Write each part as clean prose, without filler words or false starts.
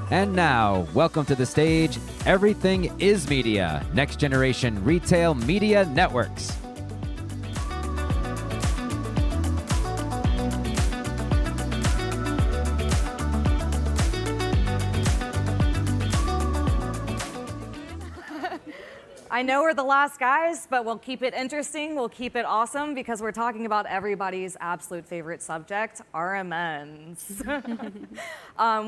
And now, welcome to the stage, Everything is Media, Next Generation Retail Media Networks. I know we're the last guys, but we'll keep it interesting, we'll keep it awesome, because we're talking about everybody's absolute favorite subject, RMNs,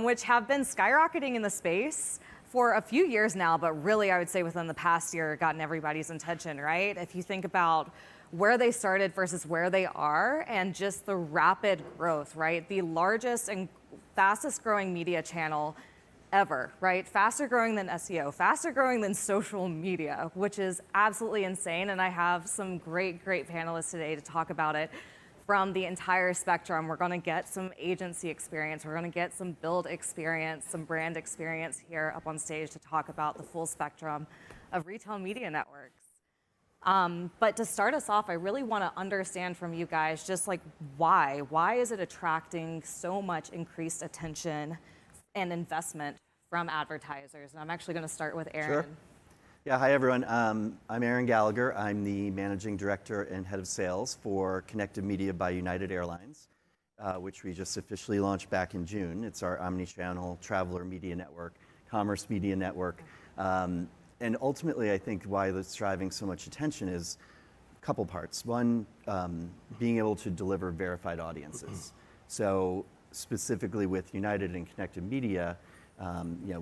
which have been skyrocketing in the space for a few years now, but really I would say within the past year, gotten everybody's attention, right? If you think about where they started versus where they are, and just the rapid growth, right? The largest and fastest growing media channel ever, right? Faster growing than SEO, faster growing than social media, which is absolutely insane. And I have some great panelists today to talk about it from the entire spectrum. We're gonna get some agency experience, we're gonna get some build experience, some brand experience here up on stage to talk about the full spectrum of retail media networks. But to start us off, I really wanna understand from you guys just like why is it attracting so much increased attention and investment from advertisers? And I'm actually going to start with Aaron. Sure. Yeah, hi everyone. I'm Aaron Gallagher. I'm the Managing Director and Head of Sales for Kinective Media by United Airlines, which we just officially launched back in June. It's our omni-channel traveler media network, commerce media network. And ultimately, I think why that's driving so much attention is a couple parts. One, being able to deliver verified audiences. So specifically with United and Kinective Media,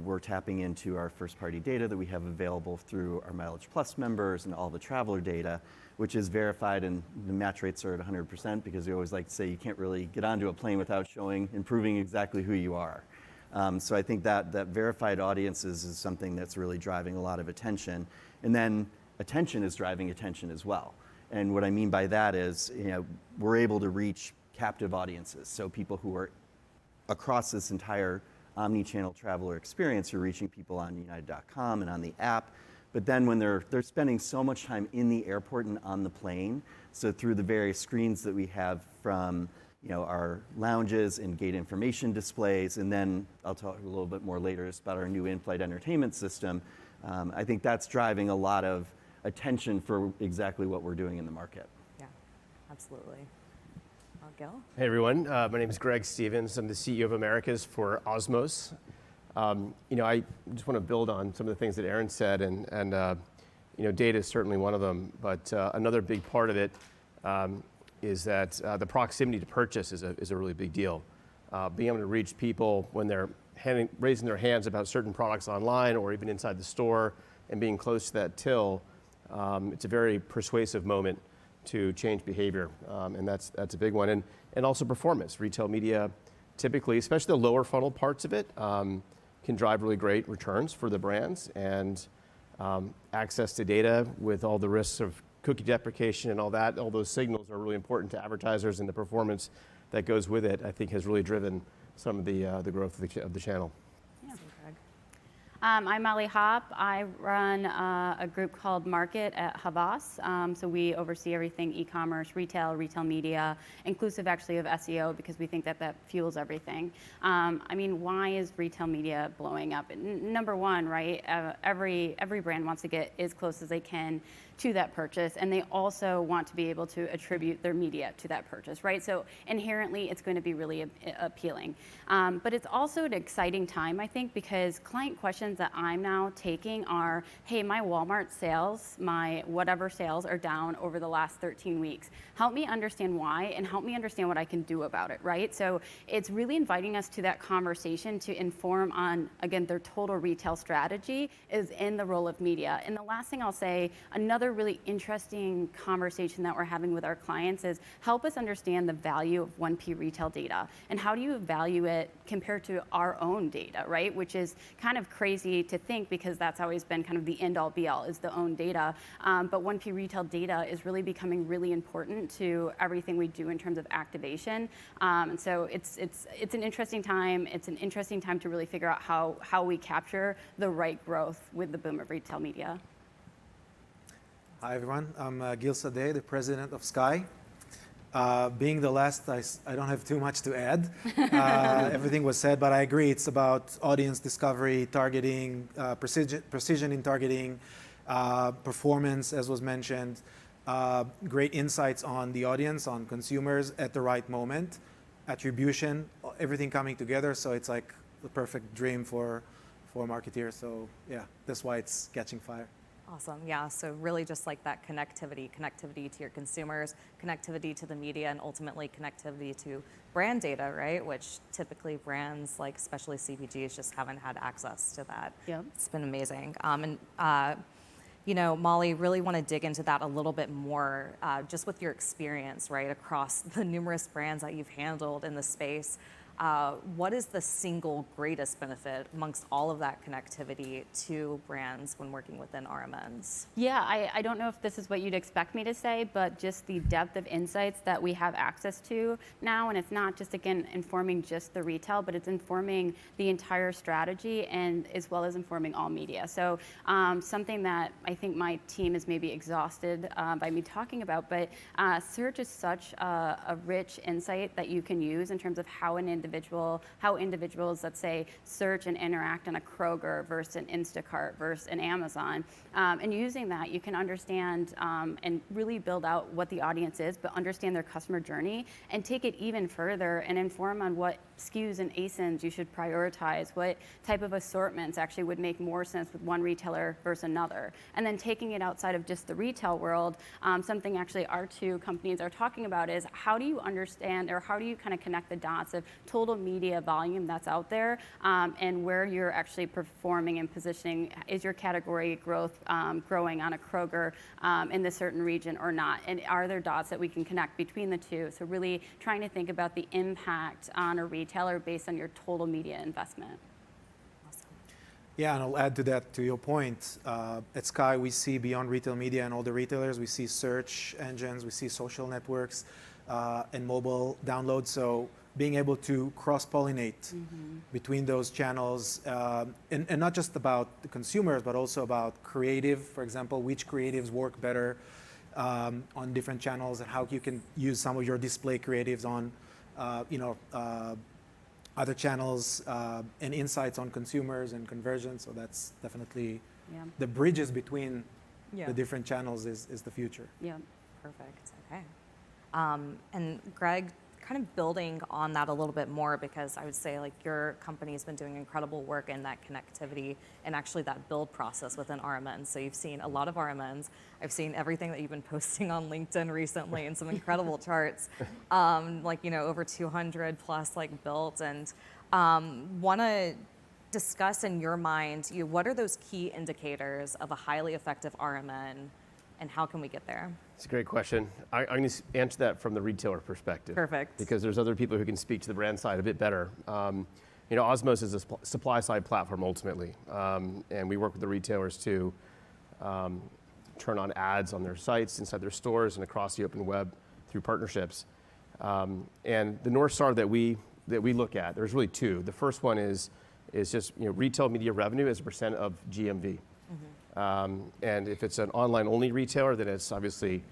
we're tapping into our first-party data that we have available through our Mileage Plus members and all the traveler data, which is verified, and the match rates are at 100% because we always like to say you can't really get onto a plane without and proving exactly who you are. So I think that verified audiences is something that's really driving a lot of attention. And then attention is driving attention as well. And what I mean by that is, we're able to reach captive audiences. So people who are across this entire omni-channel traveler experience, you're reaching people on United.com and on the app. But then when they're spending so much time in the airport and on the plane, so through the various screens that we have from our lounges and gate information displays, and then I'll talk a little bit more later about our new in-flight entertainment system, I think that's driving a lot of attention for exactly what we're doing in the market. Yeah, absolutely. Gil? Hey everyone, my name is Greg Stevens. I'm the CEO of Americas for Osmos. I just want to build on some of the things that Aaron said, and data is certainly one of them, but another big part of it is that the proximity to purchase is a really big deal. Being able to reach people when they're raising their hands about certain products online or even inside the store and being close to that till, it's a very persuasive moment to change behavior, and that's a big one. And also performance. Retail media typically, especially the lower funnel parts of it, can drive really great returns for the brands, and access to data with all the risks of cookie deprecation and all those signals are really important to advertisers, and the performance that goes with it, I think, has really driven some of the growth of the channel. I'm Molly Hopp. I run a group called Market at Havas. So we oversee everything e-commerce, retail media, inclusive actually of SEO, because we think that fuels everything. Why is retail media blowing up? Number one, right? Every brand wants to get as close as they can to that purchase, and they also want to be able to attribute their media to that purchase, right? So inherently, it's going to be really appealing. But it's also an exciting time, I think, because client questions that I'm now taking are, hey, my Walmart sales, my whatever sales are down over the last 13 weeks. Help me understand why, and help me understand what I can do about it, right? So it's really inviting us to that conversation to inform on, again, their total retail strategy is in the role of media. And the last thing I'll say, another really interesting conversation that we're having with our clients is help us understand the value of 1P retail data, and how do you value it compared to our own data, right? Which is kind of crazy to think, because that's always been kind of the end-all be-all is the own data. But 1P retail data is really becoming really important to everything we do in terms of activation. And so it's an interesting time. It's an interesting time to really figure out how we capture the right growth with the boom of retail media. Hi everyone, I'm Sadeh, the president of Skai. Being the last, I don't have too much to add. Everything was said, but I agree. It's about audience discovery, targeting, precision in targeting, performance, as was mentioned, great insights on the audience, on consumers at the right moment, attribution, everything coming together. So it's like the perfect dream for marketeers. So yeah, that's why it's catching fire. Awesome. Yeah. So really just like that connectivity to your consumers, connectivity to the media, and ultimately connectivity to brand data, right? Which typically brands, like especially CPGs, just haven't had access to that. Yep. It's been amazing. You know, Molly, really want to dig into that a little bit more, just with your experience, right, across the numerous brands that you've handled in the space. What is the single greatest benefit amongst all of that connectivity to brands when working within RMNs? Yeah, I don't know if this is what you'd expect me to say, but just the depth of insights that we have access to now, and it's not just, again, informing just the retail, but it's informing the entire strategy and as well as informing all media. So something that I think my team is maybe exhausted by me talking about, but search is such a rich insight that you can use in terms of how individuals, let's say, search and interact on a Kroger versus an Instacart versus an Amazon. And using that, you can understand and really build out what the audience is, but understand their customer journey and take it even further and inform on what SKUs and ASINs you should prioritize, what type of assortments actually would make more sense with one retailer versus another. And then taking it outside of just the retail world, something actually our two companies are talking about is how do you understand or how do you kind of connect the dots of total media volume that's out there and where you're actually performing and positioning. Is your category growth growing on a Kroger in this certain region or not? And are there dots that we can connect between the two? So really trying to think about the impact on a retailer based on your total media investment. Awesome. Yeah, and I'll add to that, to your point. At Skai, we see beyond retail media and all the retailers, we see search engines, we see social networks, and mobile downloads. So being able to cross-pollinate between those channels, and not just about the consumers, but also about creative, for example, which creatives work better on different channels, and how you can use some of your display creatives on, other channels, and insights on consumers and conversion. So that's definitely the bridges between the different channels is the future. Yeah. Perfect. Okay. And Greg, kind of building on that a little bit more, because I would say like your company's been doing incredible work in that connectivity and actually that build process within RMNs. So you've seen a lot of RMNs. I've seen everything that you've been posting on LinkedIn recently and some incredible charts, like, you know, over 200 plus like built, and want to discuss in your mind, what are those key indicators of a highly effective RMN and how can we get there? It's a great question. I'm going to answer that from the retailer perspective. Perfect. Because there's other people who can speak to the brand side a bit better. You know, Osmos is a supply side platform ultimately, and we work with the retailers to turn on ads on their sites, inside their stores, and across the open web through partnerships. And the North Star that we look at, there's really two. The first one is just, you know, retail media revenue as a % of GMV. And if it's an online-only retailer, then it's obviously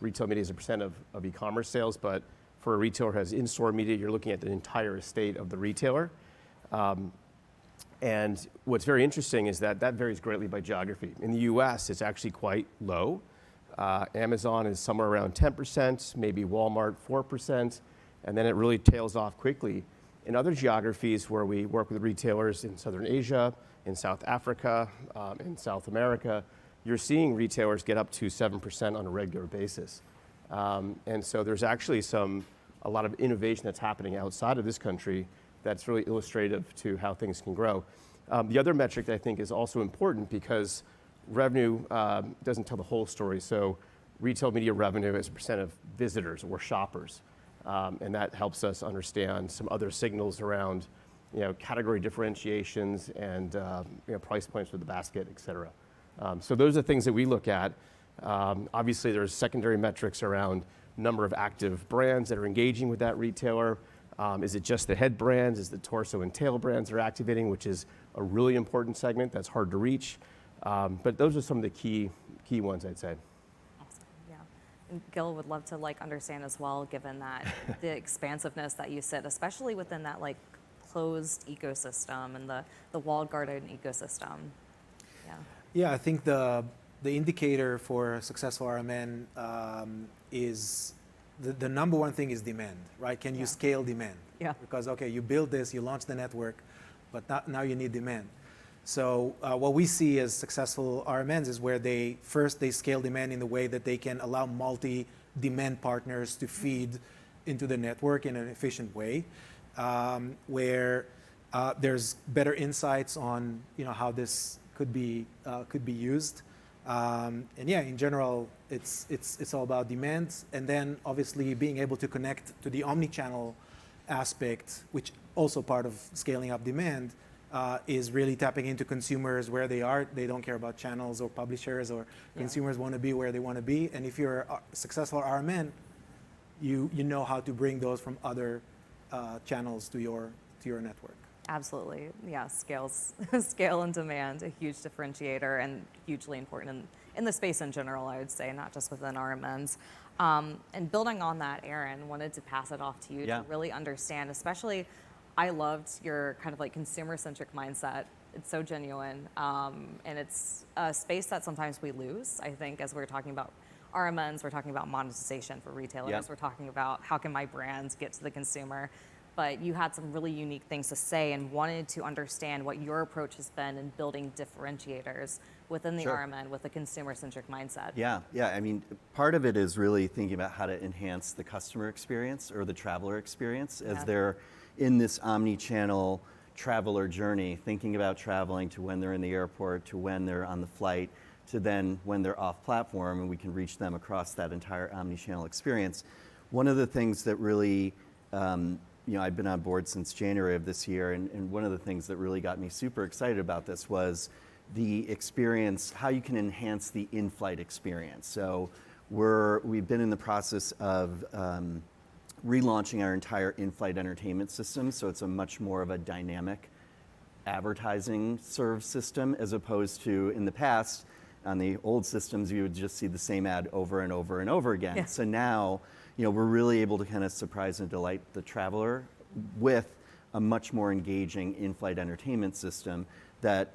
retail media as a % of e-commerce sales. But for a retailer who has in-store media, you're looking at the entire estate of the retailer. And what's very interesting is that varies greatly by geography. In the US, it's actually quite low. Amazon is somewhere around 10%, maybe Walmart 4%, and then it really tails off quickly. In other geographies where we work with retailers in Southern Asia, in South Africa, in South America, you're seeing retailers get up to 7% on a regular basis. And so there's actually a lot of innovation that's happening outside of this country that's really illustrative to how things can grow. The other metric that I think is also important, because revenue doesn't tell the whole story. So retail media revenue as a % of visitors or shoppers. And that helps us understand some other signals around, you know, category differentiations and you know, price points for the basket, et cetera. So those are things that we look at. Obviously, there's secondary metrics around number of active brands that are engaging with that retailer. Is it just the head brands? Is the torso and tail brands they're activating, which is a really important segment that's hard to reach. But those are some of the key ones, I'd say. Awesome. Yeah. Gil would love to understand as well, given that the expansiveness that you sit, especially within that closed ecosystem and the walled garden ecosystem. Yeah. Yeah, I think the indicator for a successful RMN is the number one thing is demand, right? Can you scale demand? Yeah. Because okay, you build this, you launch the network, but now you need demand. So what we see as successful RMNs is where they scale demand in the way that they can allow multi-demand partners to feed into the network in an efficient way, where there's better insights on how this could be used, and yeah, in general, it's all about demand, and then obviously being able to connect to the omni-channel aspect, which also part of scaling up demand. Is really tapping into consumers where they are. They don't care about channels or publishers, or consumers want to be where they want to be. And if you're a successful RMN, you know how to bring those from other channels to your network. Absolutely, yeah. Scale and demand, a huge differentiator and hugely important in the space in general, I would say, not just within RMNs. And building on that, Aaron, wanted to pass it off to you to really understand, especially. I loved your kind of consumer-centric mindset. It's so genuine, and it's a space that sometimes we lose. I think as we're talking about RMNs, we're talking about monetization for retailers. Yep. We're talking about how can my brands get to the consumer. But you had some really unique things to say and wanted to understand what your approach has been in building differentiators within the RMN with a consumer-centric mindset. Yeah. I mean, part of it is really thinking about how to enhance the customer experience or the traveler experience as they're in this omni-channel traveler journey, thinking about traveling to when they're in the airport, to when they're on the flight, to then when they're off platform, and we can reach them across that entire omni-channel experience. One of the things that really, I've been on board since January of this year, and one of the things that really got me super excited about this was the experience, how you can enhance the in-flight experience. So we've been in the process of relaunching our entire in-flight entertainment system, so it's a much more of a dynamic advertising serve system, as opposed to in the past, on the old systems, you would just see the same ad over and over and over again. Yeah. So now, we're really able to kind of surprise and delight the traveler with a much more engaging in-flight entertainment system that,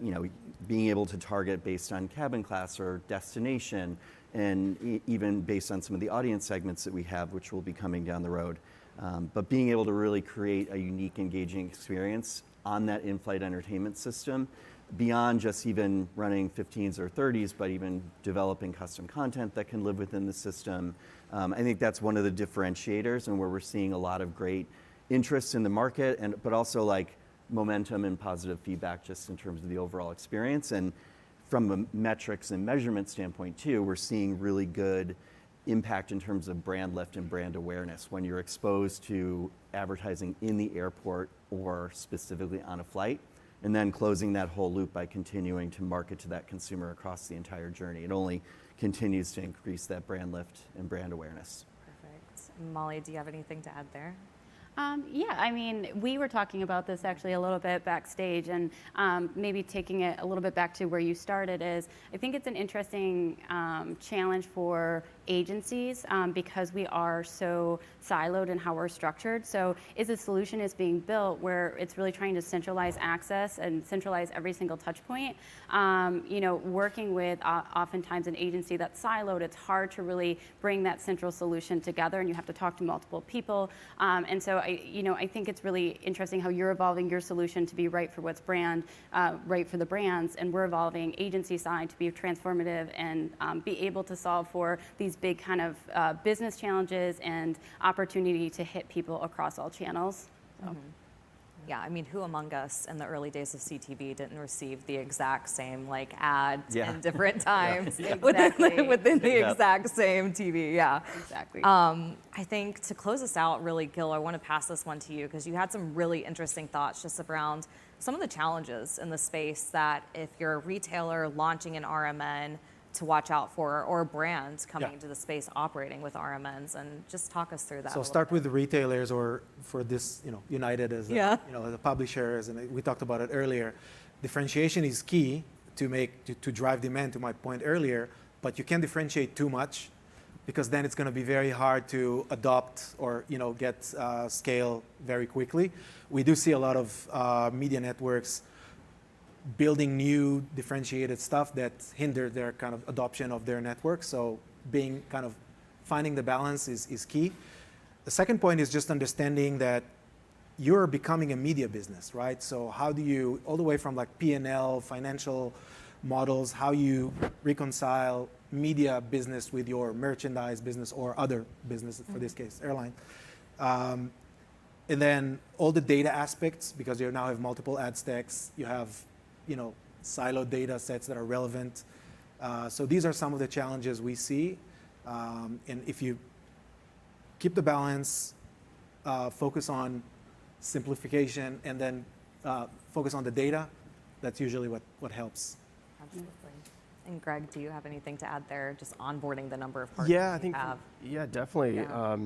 being able to target based on cabin class or destination, and even based on some of the audience segments that we have, which will be coming down the road. But being able to really create a unique, engaging experience on that in-flight entertainment system, beyond just even running 15s or 30s, but even developing custom content that can live within the system. I think that's one of the differentiators, and where we're seeing a lot of great interest in the market, but also momentum and positive feedback just in terms of the overall experience. And from a metrics and measurement standpoint too, we're seeing really good impact in terms of brand lift and brand awareness when you're exposed to advertising in the airport or specifically on a flight, and then closing that whole loop by continuing to market to that consumer across the entire journey. It only continues to increase that brand lift and brand awareness. Perfect. Molly, do you have anything to add there? Yeah, I mean, we were talking about this actually a little bit backstage, and maybe taking it a little bit back to where you started is, I think it's an interesting challenge for agencies because we are so siloed in how we're structured. So is a solution is being built where it's really trying to centralize access and centralize every single touch point. Working with oftentimes an agency that's siloed, it's hard to really bring that central solution together, and you have to talk to multiple people. And so I think it's really interesting how you're evolving your solution to be right for what's right for the brands, and we're evolving agency side to be transformative and be able to solve for these big kind of business challenges and opportunity to hit people across all channels. So. Mm-hmm. Yeah, I mean, who among us in the early days of CTV didn't receive the exact same ads in different times within the exact same TV? Yeah, exactly. I think to close us out, really, Gil, I want to pass this one to you because you had some really interesting thoughts just around some of the challenges in the space that if you're a retailer launching an RMN to watch out for, or brands coming into the space operating with RMNs, and just talk us through that. So start with the retailers, or for this, United as the publishers, and we talked about it earlier. Differentiation is key to drive demand, to my point earlier, but you can't differentiate too much because then it's going to be very hard to adopt or get scale very quickly. We do see a lot of media networks building new differentiated stuff that hinder their kind of adoption of their network. So finding the balance is key. The second point is just understanding that you're becoming a media business, right? So how do you, all the way from like P&L, financial models, how you reconcile media business with your merchandise business or other businesses, for this case, airline. And then all the data aspects, because you now have multiple ad stacks, you have siloed data sets that are relevant. So these are some of the challenges we see. And if you keep the balance, focus on simplification, and then focus on the data, that's usually what helps. Absolutely. And Greg, do you have anything to add there? Just onboarding the number of partners I think, you have. Yeah, definitely. Yeah.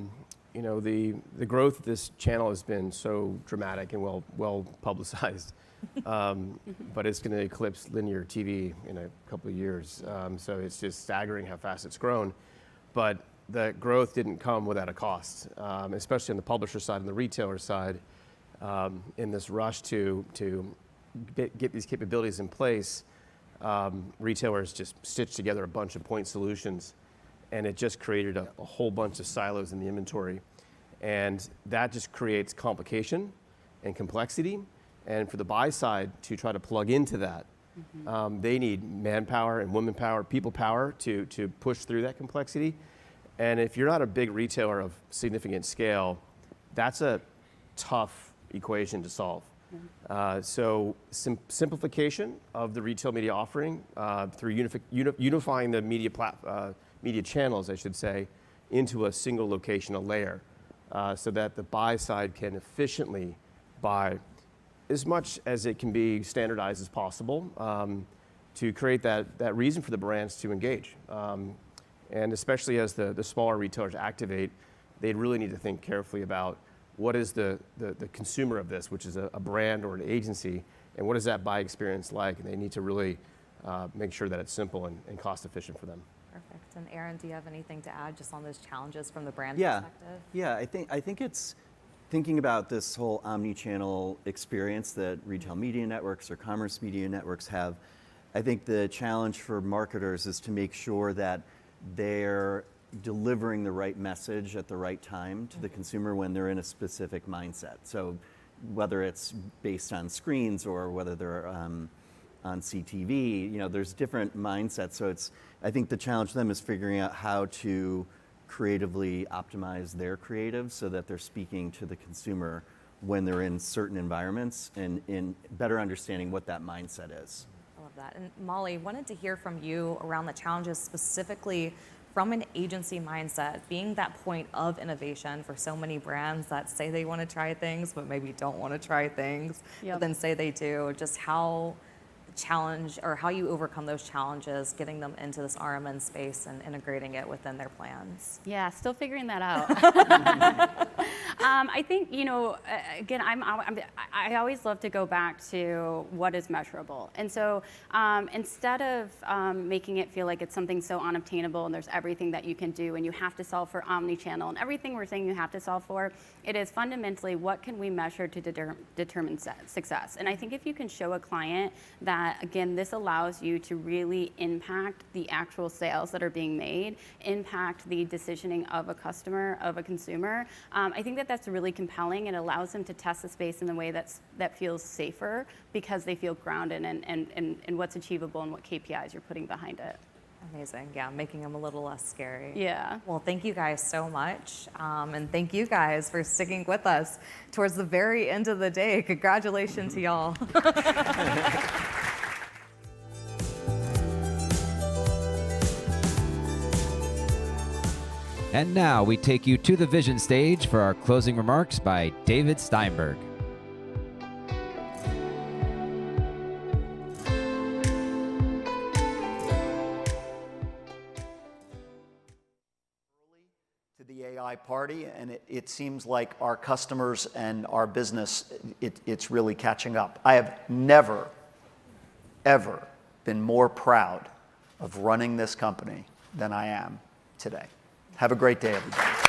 The growth of this channel has been so dramatic and well publicized, but it's going to eclipse linear TV in a couple of years. So it's just staggering how fast it's grown. But the growth didn't come without a cost, especially on the publisher side and the retailer side. In this rush to get these capabilities in place, retailers just stitched together a bunch of point solutions, and it just created a whole bunch of silos in the inventory. And that just creates complication and complexity. And for the buy side to try to plug into that, they need manpower and woman power, people power to push through that complexity. And if you're not a big retailer of significant scale, that's a tough equation to solve. So simplification of the retail media offering through unifying the media channels, I should say, into a single location, a layer, so that the buy side can efficiently buy as much as it can be standardized as possible to create that reason for the brands to engage. And especially as the smaller retailers activate, they'd really need to think carefully about what is the consumer of this, which is a brand or an agency, and what is that buy experience like? And they need to really make sure that it's simple and cost efficient for them. Perfect. And Aaron, do you have anything to add just on those challenges from the brand perspective? Yeah, I think it's thinking about this whole omni-channel experience that retail media networks or commerce media networks have. I think the challenge for marketers is to make sure that they're delivering the right message at the right time to the consumer when they're in a specific mindset. So whether it's based on screens or whether they're on CTV, there's different mindsets. So I think the challenge for them is figuring out how to creatively optimize their creative so that they're speaking to the consumer when they're in certain environments and in better understanding what that mindset is. I love that. And Molly, wanted to hear from you around the challenges specifically from an agency mindset, being that point of innovation for so many brands that say they want to try things, but maybe don't want to try things, but then say they do, just how challenge or how you overcome those challenges, getting them into this RMN space and integrating it within their plans. Yeah, still figuring that out. I think, again, I always love to go back to what is measurable. And so instead of making it feel like it's something so unobtainable and there's everything that you can do and you have to solve for omni-channel and everything we're saying you have to solve for, it is fundamentally what can we measure to determine success. And I think if you can show a client that, again, this allows you to really impact the actual sales that are being made, impact the decisioning of a customer, of a consumer, I think that that's really compelling. It allows them to test the space in a way that feels safer because they feel grounded in what's achievable and what KPIs you're putting behind it. Amazing. Yeah, making them a little less scary. Yeah. Well, thank you guys so much. And thank you guys for sticking with us towards the very end of the day. Congratulations to y'all. And now we take you to the vision stage for our closing remarks by David Steinberg. To the AI party, and it seems like our customers and our business, it's really catching up. I have never, ever been more proud of running this company than I am today. Have a great day, everybody.